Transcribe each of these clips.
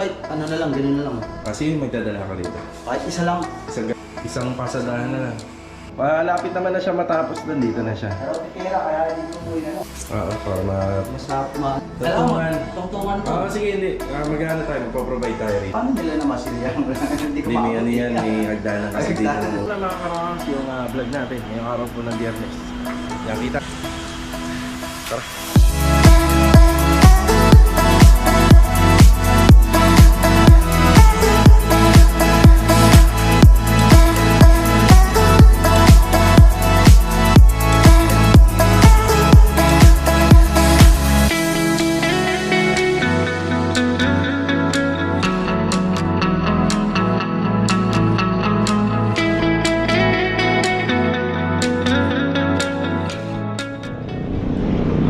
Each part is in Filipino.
Ay, ano na lang, ganun na lang. Kasi magdadala ka rito. Kahit isa lang. Isang pasadahan na lang. Malapit naman na siya matapos doon. Dito na siya. Pero pera, kaya dito mo yun ano. Oo, para Tungtungan. Tungtungan to. Oo, sige, hindi. Mag-ano tayo, magpo-provide tayo rito. Paano nila na masilyan? Hindi ko Hindi, may ano yan, makakapit. may hagdanan kasi May dito. hagdanan. Wala mga karangas yung vlog natin, ngayong araw po ng Biyernes. Yan, kita. Tara.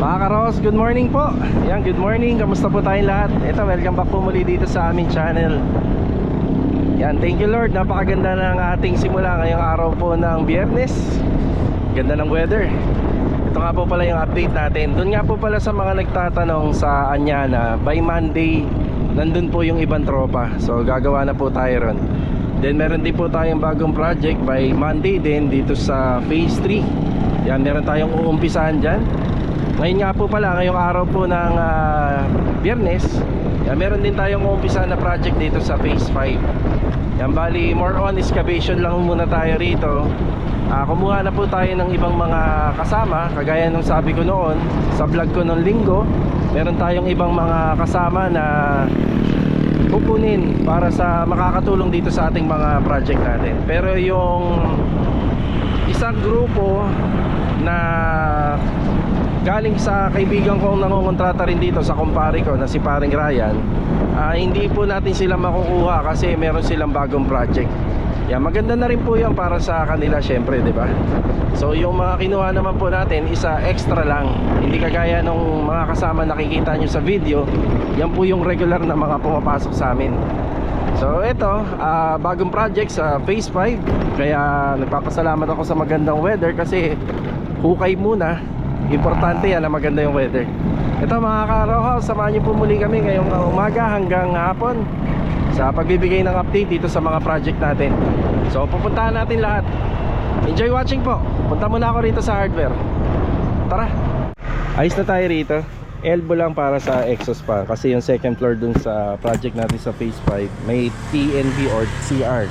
Mga karos, good morning po. Yan, good morning. Kamusta po tayong lahat? Ito, welcome back po muli dito sa aming channel. Yan, thank you Lord. Napakaganda ng ating simula ngayong araw po ng Biyernes. Ganda ng weather. Ito nga po pala yung update natin. Doon nga po pala sa mga nagtatanong sa Anyana, by Monday, nandun po yung ibang tropa. So, gagawa na po tayo ron. Then, meron din po tayong bagong project by Monday din dito sa Phase 3. Yan, meron tayong uumpisahan dyan. Ngayon nga po pala, ngayong araw po ng Biyernes, yan, meron din tayong umpisa na project dito sa Phase 5. Yan, bali more on excavation lang muna tayo rito. Kumuha na po tayo ng ibang mga kasama. Kagaya nung sabi ko noon sa vlog ko noong linggo, meron tayong ibang mga kasama na pupunin para sa makakatulong dito sa ating mga project natin. Pero yung isang grupo na galing sa kaibigan kong nangungontrata rin dito sa kumpare ko na si Paring Ryan, hindi po natin sila makukuha kasi meron silang bagong project. Yan, maganda na rin po yan para sa kanila syempre, di ba? So yung mga kinuha naman po natin, isa extra lang. Hindi kagaya nung mga kasama nakikita nyo sa video. Yan po yung regular na mga pumapasok sa amin. So ito, bagong project sa Phase 5. Kaya nagpapasalamat ako sa magandang weather kasi hukay muna. Importante yan na maganda yung weather. Ito mga ka-Roho, samahan niyo po muli kami ngayong umaga hanggang hapon sa pagbibigay ng update dito sa mga project natin. So pupuntahan natin lahat. Enjoy watching po. Punta muna ako rito sa hardware. Tara. Ayos na tayo rito. Elbow lang para sa exhaust fan kasi yung second floor dun sa project natin sa Phase 5 may TNB or CR.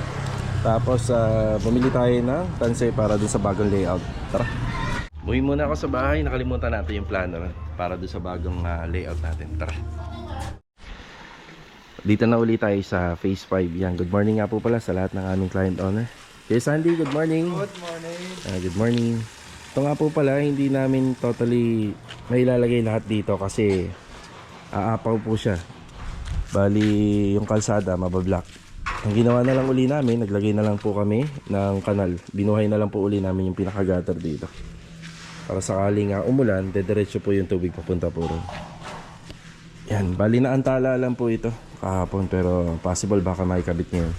Tapos bumili tayo ng tansay para dun sa bagong layout. Tara. Buhay muna ako sa bahay, nakalimutan natin yung plano para doon sa bagong layout natin. Tara. Dito na ulit tayo sa Phase 5. Yan, good morning nga po pala sa lahat ng aming client owner. Hey Sandy, good morning. Good morning. Good morning. Ito nga po pala, hindi namin totally mailalagay lahat dito kasi aapaw po siya. Bali, yung kalsada, mabablock. Ang ginawa na lang uli namin, naglagay na lang po kami ng kanal. Binuhay na lang po uli namin yung pinaka-gutter dito. Para sakaling umulan, dediretso po yung tubig papunta po ron. Yan, bali na antala lang po ito kahapon pero possible baka maikabit ngayon.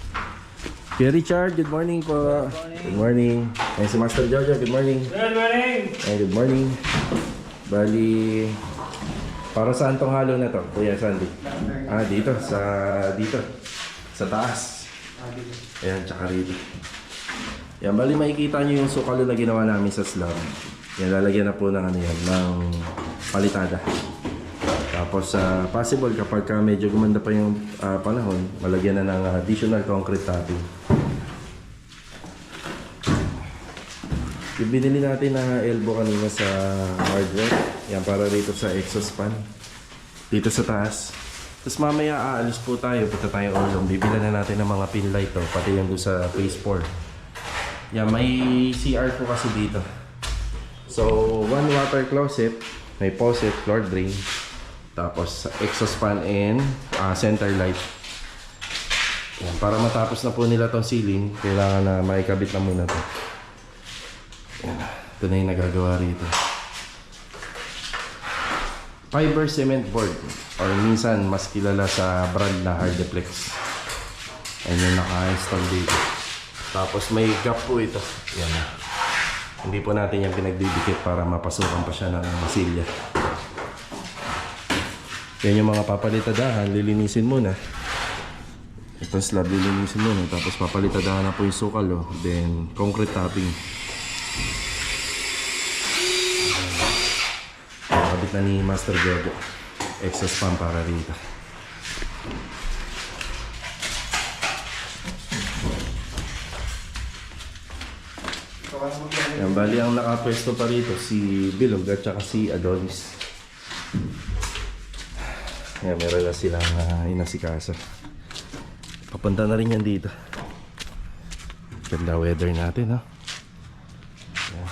Kuya Richard, good morning po. Good morning. Ayan si Master Jojo, good morning. Good morning! Ayan, good morning. Bali, para saan tong halo na to, Kuya Sandy? Dito, sa taas. Ayan, tsaka rito. Yan, bali makikita nyo yung sukalo na ginawa namin sa slab. Yan, lalagyan na po ng ano yan, ng palitada. Tapos possible kapag medyo gumanda pa yung panahon, malagyan na ng additional concrete topping. Yung binili natin na elbow kanina sa hardware, yan para rito sa exhaust fan. Dito sa taas. Tapos mamaya aalis po tayo, punta tayo ulong. Bibilan na natin ng mga pin light pati yung doon sa Phase 4. Yan, may CR po kasi dito. So, one water closet, may faucet, floor drain, tapos exhaust fan and center light. Yan, para matapos na po nila tong ceiling, kailangan na maikabit na muna to. Yan, ito na yung nagagawa rito. Fiber cement board, or minsan mas kilala sa brand na Hardiplex. Ayan yung naka-install dito. Tapos may gap po ito. Yan. Hindi po natin yung pinagdidikit para mapasukan pa siya ng masilya. Yan yung mga papalitadahan, lilinisin muna. Ito slab lilinisin muna, tapos papalitadahan na po yung sukal, oh. Then concrete topping. Nakabit na ni Master Jojo. Exhaust fan para rito. Yan, bali ang nakapwesto pa rito si Bilog at saka si Adonis. Yan, meron na silang inasikasa. Papunta na rin yan dito. Ganda weather natin, ha? Yan.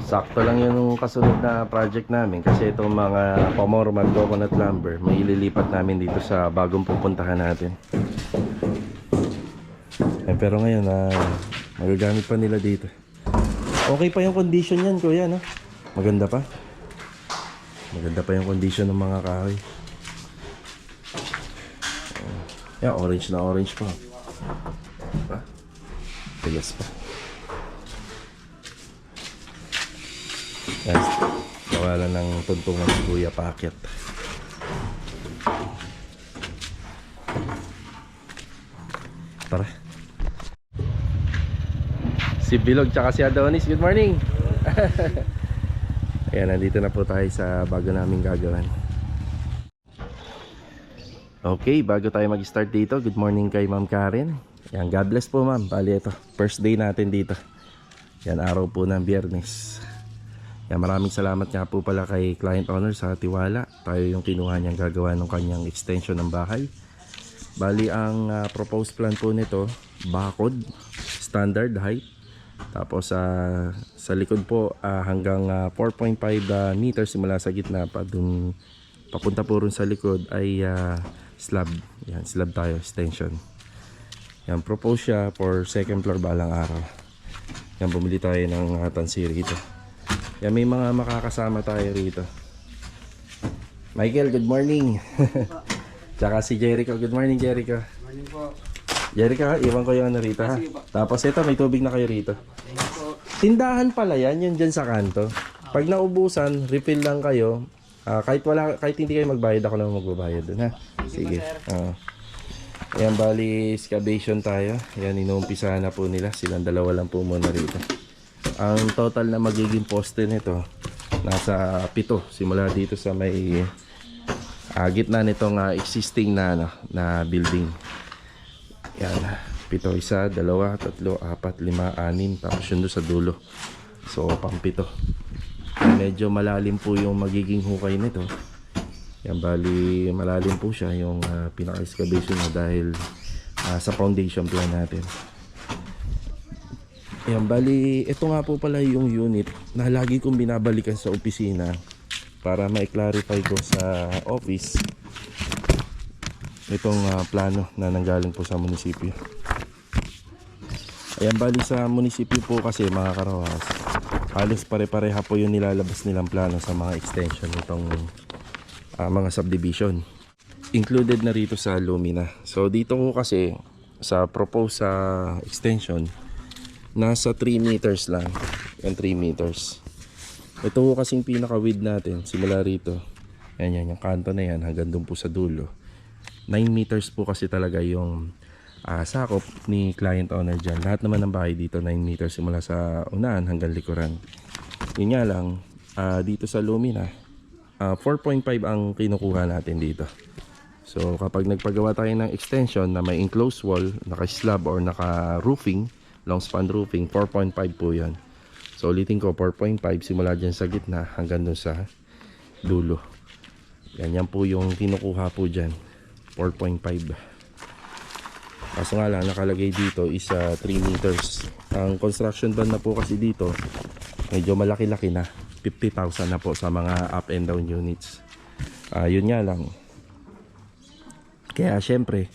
Sakto lang yung kasunod na project namin kasi itong mga pamormag coconut lumber may ililipat namin dito sa bagong pupuntahan natin. Pero ngayon magagamit pa nila dito. Okay pa yung condition yan, kuya, no? Maganda pa. Maganda pa yung condition ng mga kahoy. Yan, orange na orange pa. Diba? Tigas pa. Yan, nawalan ng tuntungan si Kuya Paket. Tara. Si Bilog tsaka si Adonis, good morning. Ayan, nandito na po tayo sa bago naming gagawin. Okay, bago tayo mag-start dito, good morning kay Ma'am Karen. Ayan, God bless po, ma'am. Bali ito, first day natin dito. Yan, araw po ng Biyernes. Yan, maraming salamat nga po pala kay client owner sa tiwala. Tayo yung kinuha niyang gagawa ng kanyang extension ng bahay. Bali ang proposed plan po nito, bakod, standard height. Tapos sa likod po hanggang 4.5 meters simula sa gitna pa dun papunta po rin sa likod ay slab. Yan, slab tayo, extension. Yan, propose siya for second floor balang araw. Yan, bumili tayo ng tansi rito. Yan, may mga makakasama tayo rito. Michael, good morning. Tsaka si Jericho, good morning Jericho. Good morning po. Jericho, iwan ko yung ano rito, ha. Tapos ito, may tubig na kayo rito. Tindahan pala yan, yun dyan sa kanto. Pag naubusan, refill lang kayo. Kahit hindi kayo magbayad, ako naman magbabayad dun, ha. Sige. Ayan, bali excavation tayo. Ayan, inuumpisahan na po nila. Silang dalawa lang po muna rito. Ang total na magiging poste nito nasa 7 simula dito sa may gitna nitong existing na building. Yan, 7, 1, 2, 3, 4, 5, 6 tapos yun doon sa dulo. So pang 7. Medyo malalim po yung magiging hukay nito. Yan, bali malalim po siya yung pinaka-excavation na dahil sa foundation plan natin. Yan, bali ito nga po pala yung unit na lagi kong binabalikan sa opisina para ma-clarify ko sa office itong plano na nanggaling po sa munisipyo. Ayan, bali sa munisipyo po kasi mga karawas, halos pare-pareha po yung nilalabas nilang plano sa mga extension nitong mga subdivision. Included na rito sa Lumina. So dito ko kasi sa proposed extension nasa 3 meters lang. Yan, 3 meters. Ito po kasing pinaka-width natin simula rito. Yan, yung kanto na yan hanggang doon po sa dulo. 9 meters po kasi talaga yung sakop ni client owner dyan. Lahat naman ng bahay dito 9 meters simula sa unahan hanggang likuran. Yun nga lang, dito sa Lumina 4.5 ang kinukuha natin dito. So kapag nagpagawa tayo ng extension na may enclosed wall, naka-slab or naka-roofing, long span roofing, 4.5 po yan. So ulitin ko, 4.5 simula dyan sa gitna hanggang dun sa dulo. Yan po yung kinukuha po dyan, 4.5. Kaso nga lang, nakalagay dito is 3 meters. Ang construction band na po kasi dito, medyo malaki-laki na. 50,000 na po sa mga up and down units. Yun nga lang. Kaya syempre,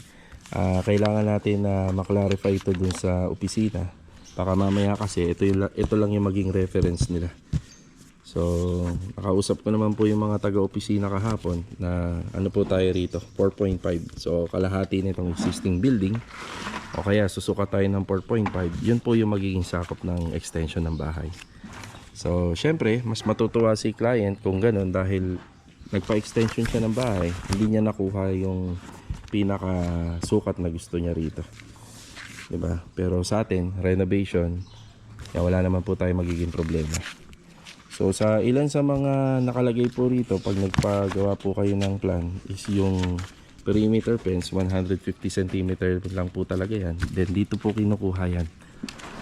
kailangan natin na maklarify ito dun sa opisina. Baka mamaya kasi ito lang yung maging reference nila. So, nakausap ko naman po yung mga taga-opisina kahapon na ano po tayo rito, 4.5. So, kalahati nitong existing building o kaya susukat tayo ng 4.5. Yun po yung magiging sakop ng extension ng bahay. So, syempre, mas matutuwa si client kung ganun dahil nagpa-extension siya ng bahay, hindi niya nakuha yung pinaka-sukat na gusto niya rito. Diba? Pero sa atin, renovation, wala naman po tayo magiging problema. So sa ilan sa mga nakalagay po rito, pag nagpagawa po kayo ng plan, is yung perimeter fence, 150 cm lang po talaga yan. Then dito po kinukuha yan,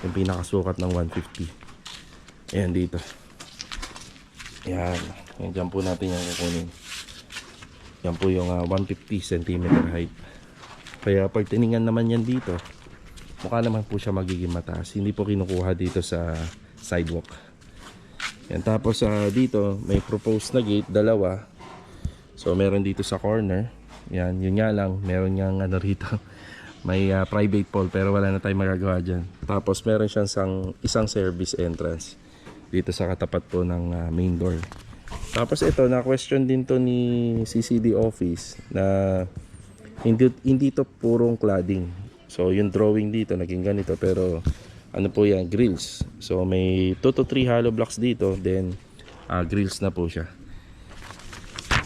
yung pinakasukat ng 150. Ayan dito. Yan. Yan dyan po natin yung kukunin. Yan po yung 150 cm height. Kaya pag tiningnan naman yan dito, mukha naman po siya magiging mataas. Hindi po kinukuha dito sa sidewalk. Yan, tapos dito may proposed na gate, dalawa. So meron dito sa corner. Yan, yun nga lang, meron niyang ano rito. May private pool pero wala na tayong magagawa dyan. Tapos meron siyang isang service entrance dito sa katapat po ng main door. Tapos ito, na question din to ni CCD office na hindi to purong cladding. So yung drawing dito naging ganito pero ano po yan, grills. So may 2 to 3 hollow blocks dito, then grills na po siya.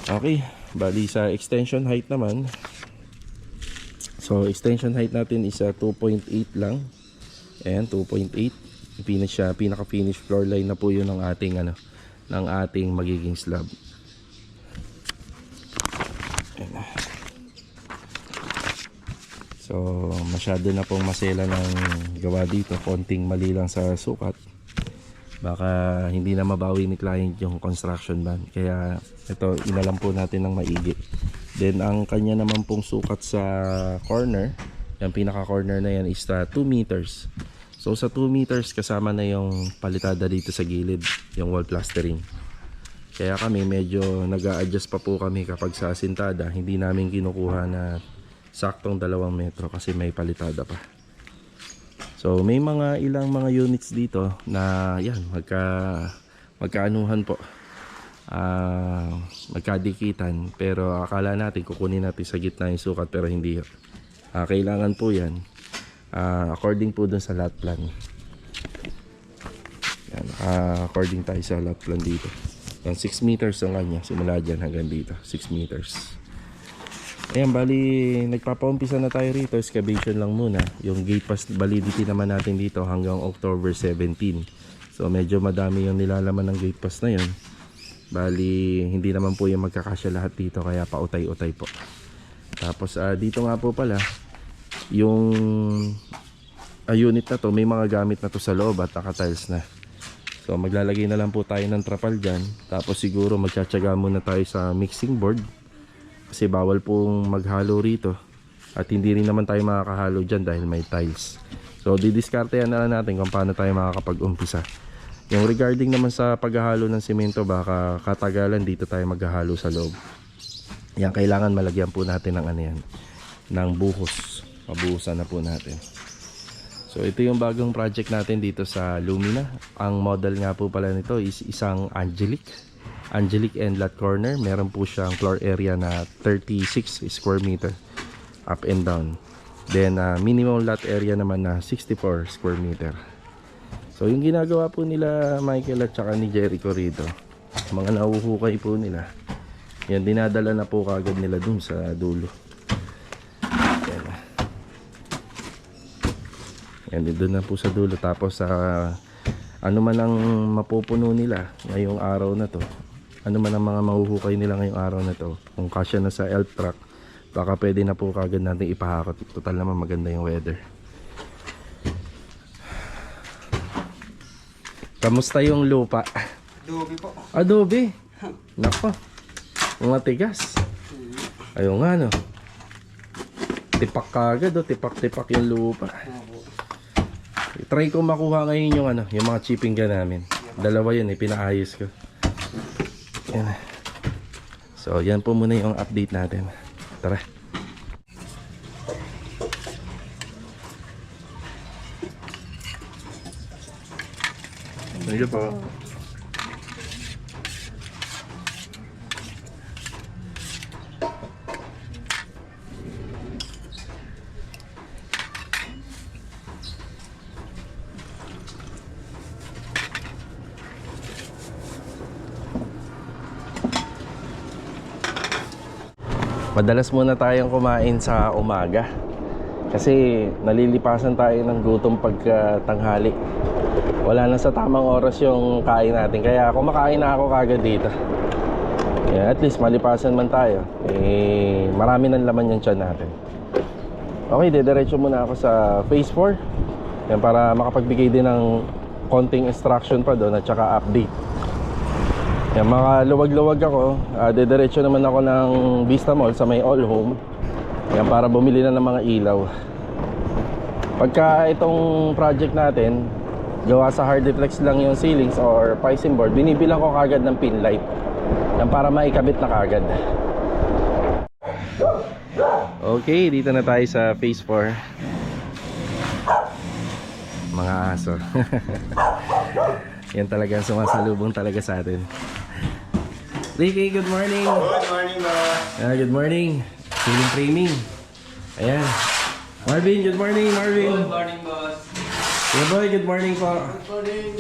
Okay, bali sa extension height naman. So extension height natin is 2.8 lang. Ayan, 2.8. Finish siya, pinaka-finish floor line na po 'yun ng ating ng ating magiging slab. Ayan. So masyado na pong masela ng gawa dito, konting mali lang sa sukat, baka hindi na mabawi ni client yung construction ban. Kaya ito, inalam po natin ng maigi. Then ang kanya naman pong sukat sa corner, yung pinaka corner na yan is 2 meters. So sa 2 meters kasama na yung palitada dito sa gilid, yung wall plastering. Kaya kami medyo nag-a-adjust pa po kami kapag sa sintada, hindi namin kinukuha na saktong 2 metro kasi may palitada pa. So may ilang mga units dito na yan, magkaanuhan po, magkadikitan, pero akala natin kukunin natin sa gitna yung sukat pero hindi. Kailangan po yan according po dun sa lot plan. Yan, according tayo sa lot plan dito. Yan, 6 meters ang kanya, simula dyan hanggang dito, 6 meters. Ayan, bali nagpapaumpisa na tayo rito, excavation lang muna. Yung gate pass validity naman natin dito hanggang October 17. So medyo madami yung nilalaman ng gate pass na yun. Bali hindi naman po yung magkakasya lahat dito, kaya pautay-utay po. Tapos dito nga po pala yung unit na to, may mga gamit na to sa loob at naka-tiles na. So maglalagay na lang po tayo ng trapal dyan. Tapos siguro magtsatsaga muna tayo sa mixing board kasi bawal pong maghalo rito at hindi rin naman tayo makakahalo dyan dahil may tiles. So didiskartehan na lang natin kung paano tayo makakapag-umpisa. Yung regarding naman sa paghahalo ng simento, baka katagalan dito tayo maghahalo sa loob. Yan, kailangan malagyan po natin ng ng buhos. Mabuhusan na po natin. So ito yung bagong project natin dito sa Lumina. Ang model nga po pala nito is isang Angelic and lot corner. Meron po siyang floor area na 36 square meter up and down. Then minimum lot area naman na 64 square meter. So yung ginagawa po nila Michael at saka ni Jericho rito, mga nauhukay po nila, yan dinadala na po kagad nila dun sa dulo. Yan, doon na po sa dulo. Tapos ano man ang mapupuno nila ngayong araw na to, ano man ang mga mahuhukay nila ngayong araw na to, kung kasya na sa elf truck, baka pwede na po kagad natin ipahakot. Total naman maganda yung weather. Kamusta yung lupa? Adobe po. Adobe? Nako, mga tigas. Ayun nga no, tipak kagad o, tipak-tipak yung lupa. Try ko makuha ngayon yung yung mga chipping gun namin. Dalawa yun pinaayos ko. Yan. So yan po muna yung update natin. Tara. Thank you po. Madalas muna tayong kumain sa umaga kasi nalilipasan tayo ng gutom pagka tanghali. Wala na sa tamang oras yung kain natin, kaya kumakain na ako kagad dito. Yeah, at least malipasan man tayo, eh marami ng laman yung tiyan natin. Okay, didiretso muna ako sa phase 4 yan, para makapagbigay din ng konting instruction pa doon at saka update. Yan, makaluwag-luwag ako, didiretso naman ako ng Vista Mall sa may All Home yan, para bumili na ng mga ilaw. Pagka itong project natin gawa sa hard deflex lang yung ceilings or piping board, binibilang ko kagad ng pin light yan, para maikabit na kagad. Okay, dito na tayo sa phase 4. Mga aso. Yan talaga sumasalubong talaga sa atin. Ricky, good morning. Good morning, boss. Good morning. Ceiling framing. Ayan. Marvin, good morning, Marvin. Good morning, boss. Kuya Boy, good morning po. Good morning.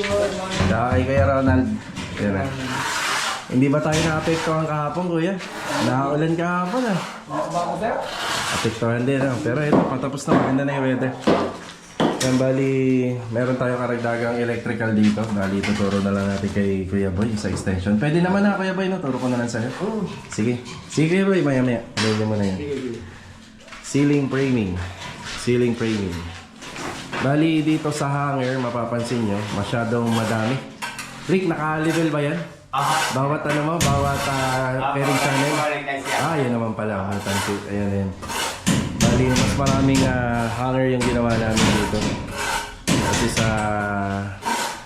Dahil Kuya Ronald. Ayan na. Hindi ba tayo na-apektuhan kahapon, kuya? Nakaulan kahapon ah. Bako, sir? Apektuhan din ah. Pero ito, patapos na, maganda na yung weather. Yan, bali, meron tayong karagdagang electrical dito. Bali, tuturo na lang natin kay Kuya Boy sa extension. Pwede naman na, Kuya Boy, no? Turo ko na lang sa'yo. Sige. Sige, Kuya Boy, maya-maya. Pwede mo na yan. Ceiling framing. Ceiling framing. Bali, dito sa hanger, mapapansin nyo, masyadong madami. Rick, naka-level ba yan? Bawat ano mo, bawat pairing channel. Yan naman pala. Ayan, ayan. Bali, mas maraming hanger yung ginawa namin dito. Kasi sa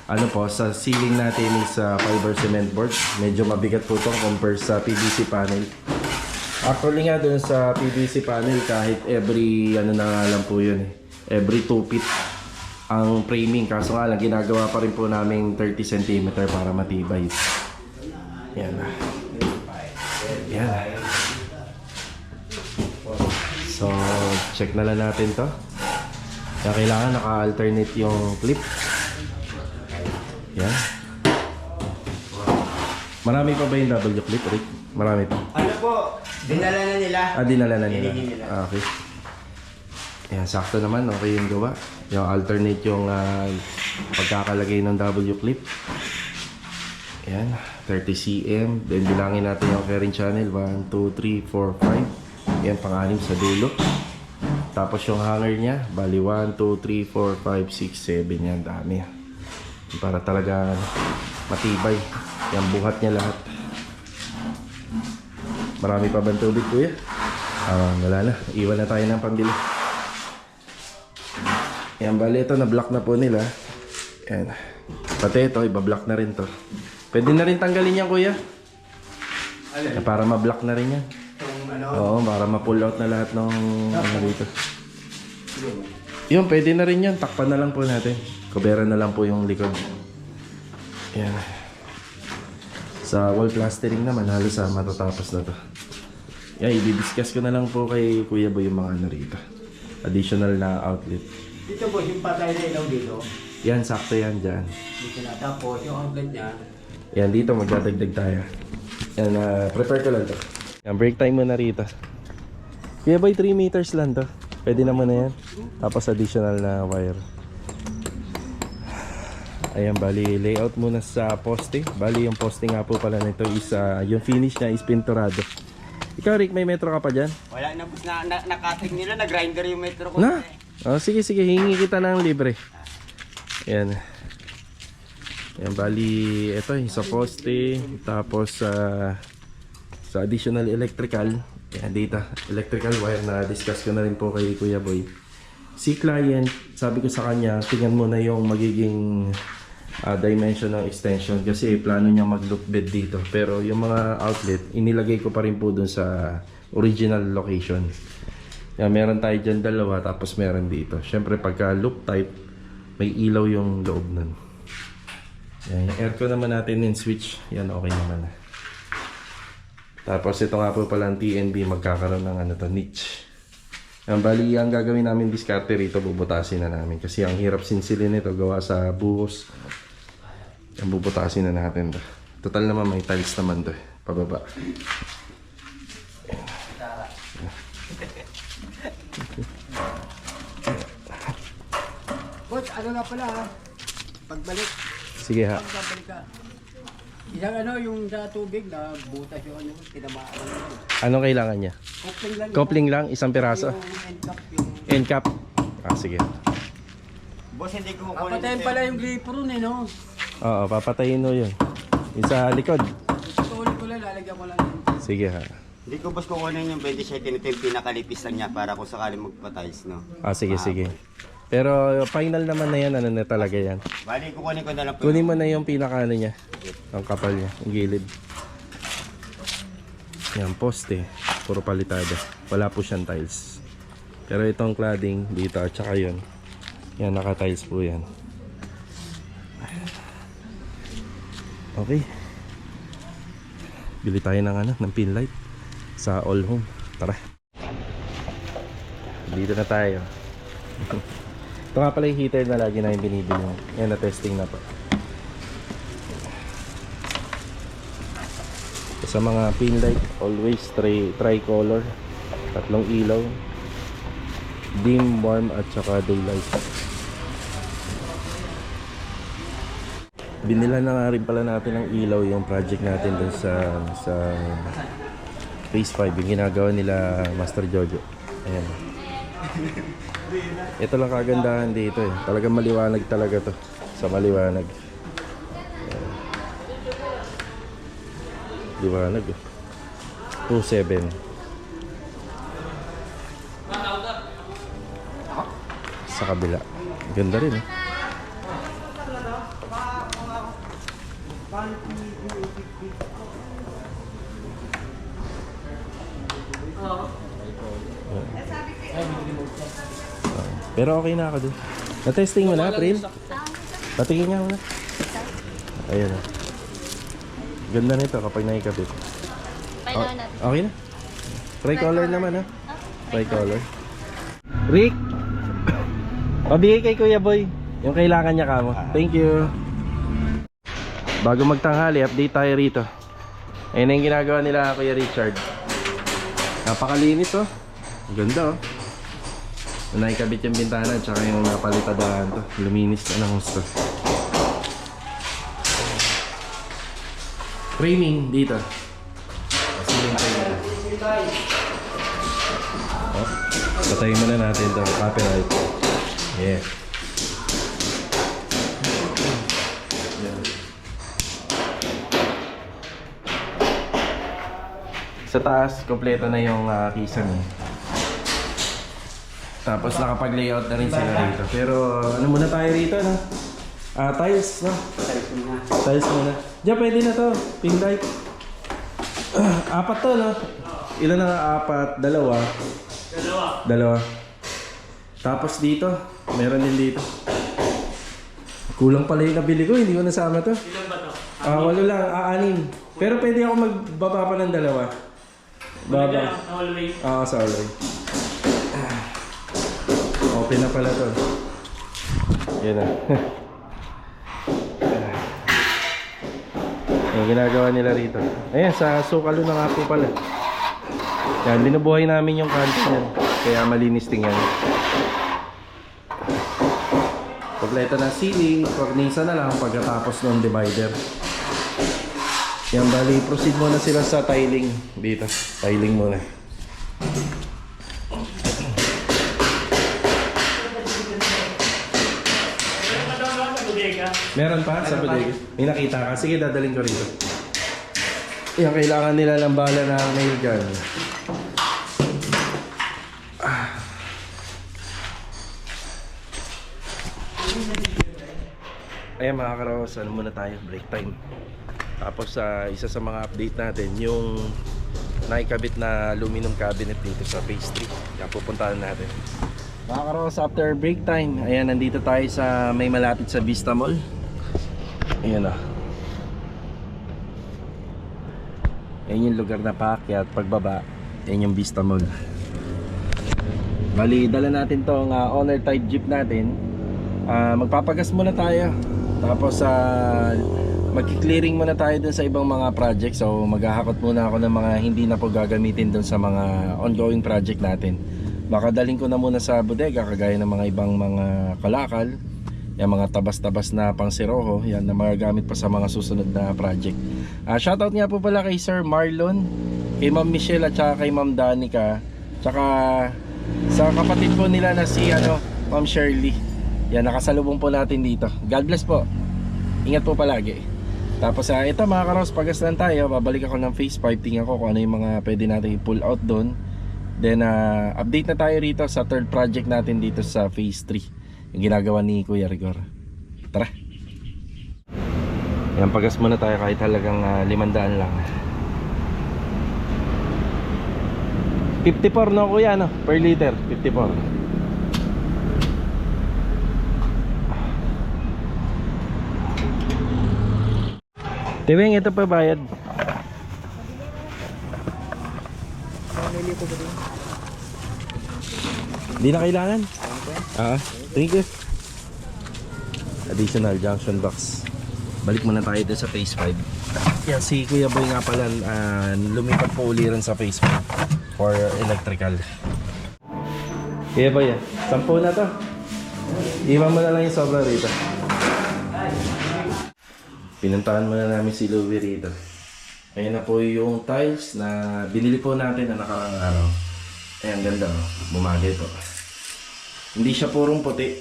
ano po, sa ceiling natin is fiber cement board. Medyo mabigat po ito compare sa PVC panel. Actually nga dun sa PVC panel, kahit every ano na lang po yun, every 2 feet ang framing. Kaso nga lang, ginagawa pa rin po namin 30 cm para matibay. Yan. Yan. So, check na lang natin to. Kaya kailangan naka-alternate yung clip. Yan. Marami pa ba yung double clip, Rick? Marami pa. Ano po? Dinala na nila. Dinala na nila. Okay. Yan, sakto naman. Okay yung gawa. Yung alternate yung pagkakalagay ng double clip. Yan. 30 cm. Then bilangin natin yung carrying channel. 1, 2, 3, 4, 5. Yan, pang-anim sa dulo. Tapos yung hanger niya, bali 1, 2, 3, 4, 5, 6, 7. Yan, dami. Para talaga matibay. Yan, buhat niya lahat. Marami pa bang tubig, kuya? Wala na. Iwan na tayo ng pambili. Yan, bali ito, na-block na po nila. Yan. Pati ito, iba-block na rin to. Pwede na rin tanggalin yan, kuya. Para ma-block na rin yan. Oo, para ma-pull out na lahat ng ano dito. Yun, pwede na rin yan. Takpan na lang po natin. Kuberan na lang po yung likod. Yan. Sa wall plastering naman, halos matatapos na to. Yan, i-discuss ko na lang po kay Kuya Boy yung mga ano rito. Additional na outlet. Dito po, yung patay na ilaw dito. Yan, sakto yan dyan. Dito na. Tapos, yung outlet niya. Yan, dito magdadagdag tayo. Yan, prepare ko lang to. Yan, break time muna rito. Kuya Boy, 3 meters lang to. Pwede naman na yan. Tapos additional na wire. Ayan, bali layout muna sa poste. Bali yung poste nga po pala nito is yung finish niya is pinturado. Ikaw, Rick, may metro ka pa dyan? Wala na, boss. Nakating nila. Na-grinder yung metro ko. Na? Sige, sige. Hingi kita ng libre. Ayan. Ayan, bali ito sa poste. Tapos sa additional electrical. Ayan, dito. Electrical wire na discuss ko na rin po kay Kuya Boy. Si client, sabi ko sa kanya, tingnan mo na yung magiging dimension ng extension kasi plano niya mag-loop bed dito. Pero yung mga outlet, inilagay ko pa rin po dun sa original location. Yan, meron tayo dyan dalawa, tapos meron dito. Siyempre pagka loop type, may ilaw yung loob nun. Yan, yung aircon naman natin in switch, yan okay naman. Tapos ito nga po pala ang TNB, magkakaroon ng ano to, niche. Yan, bali ang gagawin namin diskarte rito, bubutasin na namin. Kasi ang hirap sinsilin nito, gawa sa buhos. Yan, bubutasin na natin to. Total naman may tiles naman to, pababa. Yan. Boss, ano nga pala ha? Pagbalik, Sige ha. pagbalik ka. Isang ano, yung sa tubig na butas yung ano, tinamaan mo. Anong kailangan niya? Kopling lang. Kopling lang, isang piraso. Yung end cap, yung... End cap. Ah, sige. Boss, hindi ko kukunin. Papatayin pala yung gripo ron eh, no? Oo, papatayin mo yun. Yung sa likod. Tutuloy ko lang, lalagyan ko lang yun. Sige ha. Hindi ko boss kukunin yung 27 nito yung pinakalipis lang niya para kung sakali magpatiles, no? Ah, sige, sige. Pero final naman na yan, ano na talaga yan. Bali, kukunin ko na lang po. Kunin mo na yung pinaka ano niya. Ang kapal niya, yung gilid. Yan, poste. Puro palitada. Wala po siyang tiles. Pero itong cladding dito at saka yun. Yan, naka-tiles po yan. Okay. Bili tayo ng ano, ng pin light sa All Home. Tara. Dito na tayo. Ito nga pala yung heater na lagi namin binibili. Yan, na-testing na po. Sa mga pin light, always tricolor. Tatlong ilaw. Dim, warm, at saka daylight. Binila na nga rin pala natin ng ilaw yung project natin dun sa Phase 5. Yung ginagawa nila Master Jojo. Ayan. Ito lang kagandahan dito eh. Talagang maliwanag talaga to. Sa maliwanag. Ayan. Liwanag eh. 2.7. Sa kabila. Ganda rin eh. Pero okay na ako dun. Na-testing mo na, April? Patingin nga muna. Ayan o. Ganda nito kapag nakikabit. Kailangan natin. Okay na. Tricolor naman ha. Tricolor. Rick! Pabigay kay Kuya Boy. Yung kailangan niya kamo. Thank you. Bago magtanghali, update tayo rito. Ayun na yung ginagawa nila Kuya Richard. Napakalinis oh. Ganda oh. Naikabit yung bintana at saka yung napalitadahan to. Luminis na ng gusto. Framing dito. Ceiling framing. Oh, patayin muna natin ito. Copyright. Yeah. Sa taas, kompleto na yung kisame. Tapos nakapag-layout na rin sila rito. Pero ano muna tayo rito, no? Tiles, no? Tiles muna. Diyan, pwede na to. Pin light. Apat to, no? Ilan na apat? Dalawa. Dalawa. Tapos dito, meron din dito. Kulang pala yung nabili ko, hindi ko nasama to. Ilan ba to? Walo lang, 6. Pero pwede ako magbaba pa ng dalawa. Baba. Sa hallway. Open na pala to. Yan na. Yung ginagawa nila rito. Ayan, sa sukalo na nga po pala. Yan, binubuhay namin yung kanto yan. Kaya malinis tingnan. Kompleto na ceiling, cornisa na lang pagkatapos ng divider. Yan, bali, proceed muna sila sa tiling dito. Tiling muna. Meron pa sa bodega? May nakita ka? Sige, dadaling ko rito. Yan, kailangan nila ng bala na nail gun. Ayan mga karos, ano muna tayo, break time. Tapos isa sa mga update natin, yung naikabit na aluminum cabinet dito sa phase 3. Yan, pupuntahan natin. Mga karos, after break time, ayan, nandito tayo sa may malapit sa Vista Mall. Ayan o. Ayan yung lugar na paakyat, pagbaba. Ayan yung Vista Mall. Bali, dala natin tong owner type jeep natin. Magpapagas muna tayo. Tapos magki-clearing muna tayo dun sa ibang mga project. So maghahakot muna ako ng mga hindi na po gagamitin dun sa mga ongoing project natin. Baka daling ko na muna sa bodega kagaya ng mga ibang mga kalakal. Yung mga tabas-tabas na pang siroho, yan na magagamit pa sa mga susunod na project. Shoutout nga po pala kay Sir Marlon, kay Ma'am Michelle at saka kay Ma'am Danica, tsaka sa kapatid po nila na si Ma'am Shirley. Yan, nakasalubong po natin dito. God bless po. Ingat po palagi. Tapos ito mga karos, pagaslan tayo. Babalik ako ng phase 5. Tingnan ko kung ano yung mga pwede natin i-pull out doon. Then update na tayo rito sa third project natin dito sa phase 3, yung ginagawa ni Kuya Rigor. Tara. Yan, pagas muna tayo kahit halagang 500 lang. 54 no kuya, no? Per liter 54. Tiwing, ito pa bayad. Hindi na kailangan. Thank you. Additional junction box. Balik muna tayo dun sa phase 5. Yan, si Kuya Boy nga pala lumipat po uli rin sa phase 5 for electrical. Kuya Boy, 10 na to. Iwan mo na lang yung sobra rito. Pinuntahan muna namin si Louie rito. Ayan na po yung tiles na binili po natin na nakarang araw. Ayan, ganda oh. Bumagay po. Hindi siya purong puti.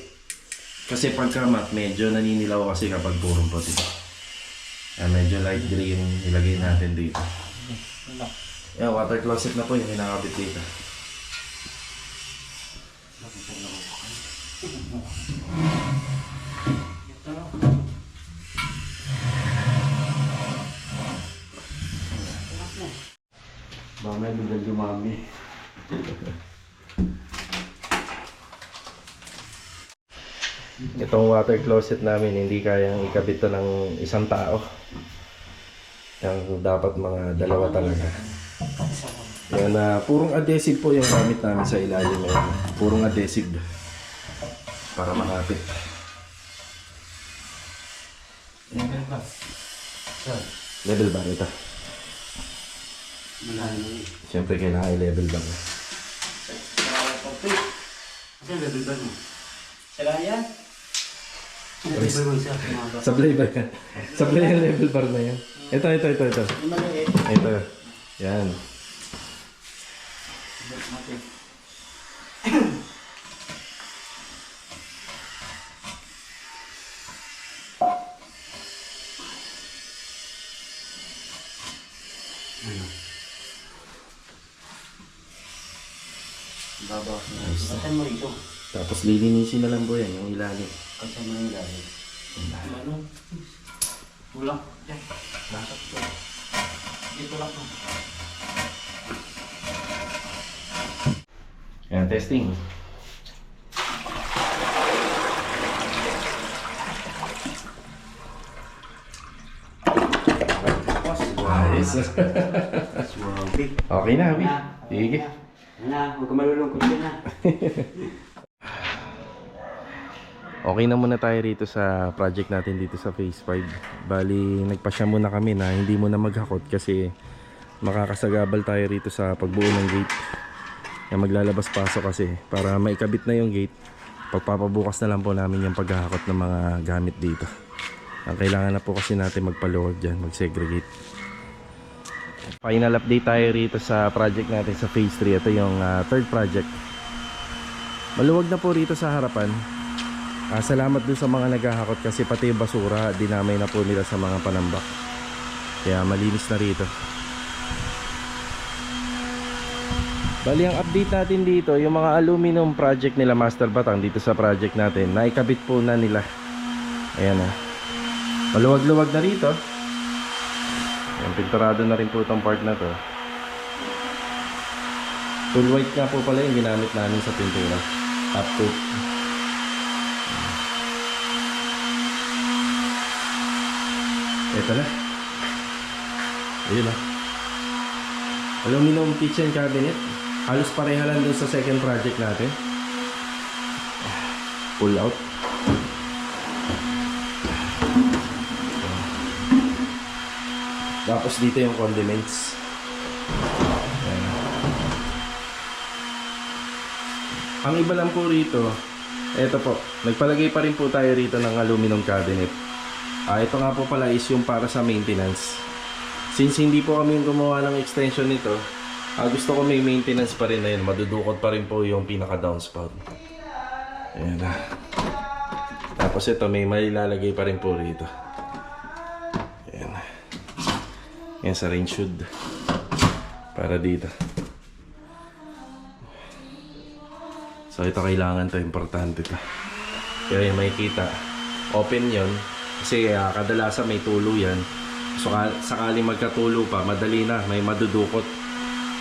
Kasi pagka matte, medyo naninilaw kasi kapag purong puti. Ayan, medyo light gray yung ilagay natin dito. Ayan, water closet na po yung hinakabit dito. Mamaya biglang dumami. Itong water closet namin hindi kayang ikabit to ng isang tao. Yung dapat mga dalawa talaga. Yan purong adhesive po yung gamit namin sa ilalim ngayon. Purong adhesive para makapit. Level ba ito? Siyempre kailangan i-level ba? Kasi level ba mo? Sila yan? Sablay ba yan? Sablay yung level bar na yan. Ito. Yung maliit. Ito. Yan. Saan mo ito? Tapos lilinisin na lang po yan, yung ilalim. Kasi mo yung ilalim. Ano? Kulang. Yan. Lasat ko. Dito lang po. Yan, testing. Nice. Okay na, Abi. Sige. Huwag ka malulungkot din na. Okay na muna tayo rito sa project natin dito sa phase 5. Bali, nagpasya muna kami na hindi muna maghakot kasi makakasagabal tayo rito sa pagbuo ng gate. Yan, maglalabas paso kasi para maikabit na yung gate. Pagpapabukas na lang po namin yung paghahakot ng mga gamit dito. Ang kailangan na po kasi natin magpaluwag dyan, mag-segregate. Final update tayo rito sa project natin sa phase 3. Ito yung third project. Maluwag na po rito sa harapan. Salamat dun sa mga naghahakot kasi pati yung basura dinamay na po nila sa mga panambak. Kaya malinis na rito. Bali ang update natin dito, yung mga aluminum project nila Master Batang dito sa project natin, naikabit po na nila. Ayan na. Maluwag-luwag na rito. Ayan, pinturado na rin po itong part na to. Full white nga po pala yung ginamit namin sa pintura. Top coat. Ito na. Ayun na. Aluminum kitchen cabinet. Halos pareha lang dun sa second project natin. Pull out. Tapos dito yung condiments. Ayan. Ang iba lang po rito, Ito po, nagpalagay pa rin po tayo rito ng aluminum cabinet. Ito nga po pala is yung para sa maintenance. Since hindi po kami yung gumawa ng extension nito, gusto ko may maintenance pa rin na yun. Madudukot pa rin po yung pinaka downspout. Ayan na. Tapos ito, may mailalagay pa rin po rito. Ayan. Ayan sa range hood. Para dito. So ito kailangan to, importante to. Kaya yung makikita, open yon. Kasi kadalasan may tulo yan. So sakaling magkatulo pa, madali na, may madudukot.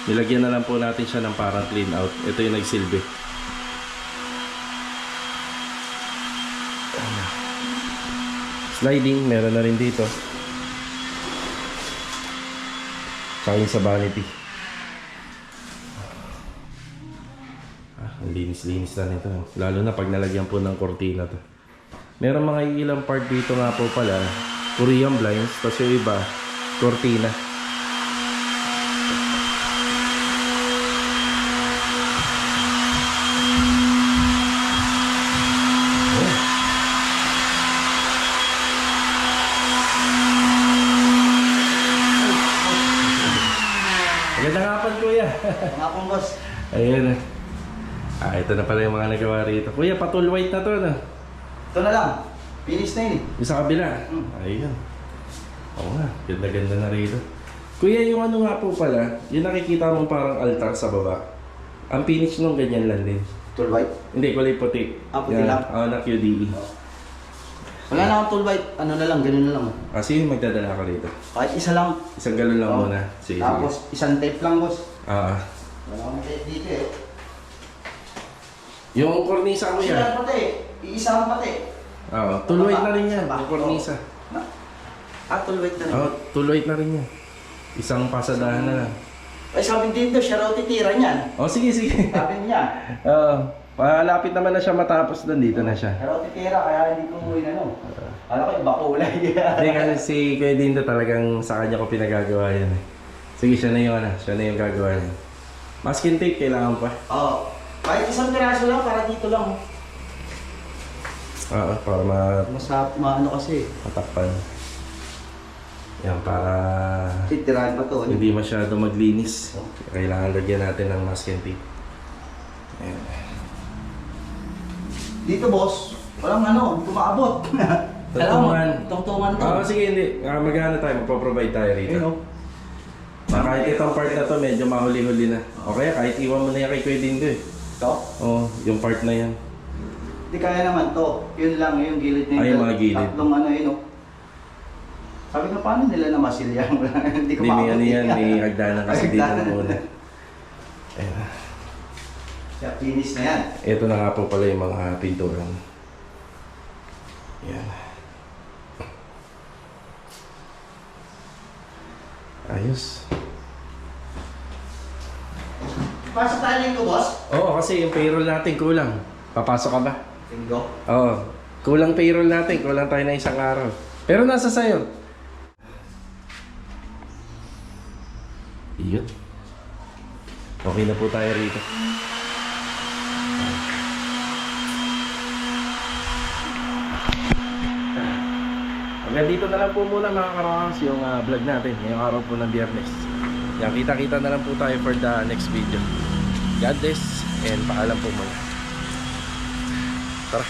Nilagyan na lang po natin siya ng parang clean out. Ito yung nagsilbi. Sliding, meron na rin dito. Tsaka yung sa vanity. Ang linis-linis na nito. Lalo na pag nalagyan po ng kortina to. Meron mga ilang part dito nga po pala, Korean blinds, tapos yung iba, kortina. Magandang hapon, kuya. Mga pong boss. Ayun. Ito na pala yung mga nagawa rito. Kuya, patul white na to, no? Ito na lang. Finish na yun eh. Yung sa kabila. Ayun. Oo nga, ganda-ganda na rito. Kuya, yung ano nga po pala, yung nakikita mong parang altar sa baba. Ang finish nung ganyan lang din. Tool white. Hindi, kulay puti. Puti lang? Oo, na QDE. Wala na akong tool white. Ano na lang, ganun na lang. Kasi magdadala ka rito. Kahit isa lang. Isang galon lang Oo. muna. Sige, Tapos sige. isang tape lang boss. Wala akong tape dito eh. Yung kornisa, Isa kuya. lang pati. Iisa lang pati. Oo, tool white na rin yan. Sa back. Yung kornisa. Tool white na rin. Oo, tool white na rin yan. Isang pasadahan na lang. Ay sabi dito, siya raw titira niyan. Oh, sige, sige. Sabi niya. Malapit naman na siya matapos doon. Dito na siya. Siya raw titira, kaya hindi ko umuwi na no. Alam ko, iba kulay. Hindi kasi si Kuya Dindo talagang sa kanya ko pinagagawa yan eh. Sige, siya na yung siya na yung gagawa niya. Masking tape kailangan pa. Oo. Kahit isang piraso lang, para dito lang. Oo, para Maano kasi. matakpan. Yan, para Titirahan pa to. hindi masyado maglinis. Kailangan lagyan natin ng masking tape. Ayan. Dito boss, walang ano, tumaabot. Tungtungan. Tungtungan to. Oo, sige, hindi. Magana tayo, magpo-provide tayo rito. Ayun, oh. Kahit itong part na to, medyo mahuli-huli na. O kaya kahit iwan mo na yan kay Kuya Dindo eh. Ito? Oo, yung part na yan. Hindi kaya naman to. Yun lang, yung gilid na Ay, yung mga gilid. Tatlong ano yun, oh. Sabi ko, paano nila na masilya? Hindi ko Hindi, may maabot ano yan, yan. may hagdanan kasi Ay, dito hagdanan. muna. Ayan. Kaya finish na yan. Ito na nga po pala yung mga pinturan. Ayan. Ayos. Pasok tayo linggo, boss. Oo, kasi yung payroll natin kulang. Papasok ka ba? Linggo. Oo. Kulang payroll natin. Kulang tayo na isang araw. Pero nasa sayo. Iyon. Okay na po tayo rito. Hanggang dito na lang po muna mga karangas yung vlog natin ngayong araw po ng Biyernes. Yan, kita-kita na lang po tayo for the next video. God bless and paalam po muna. Tara.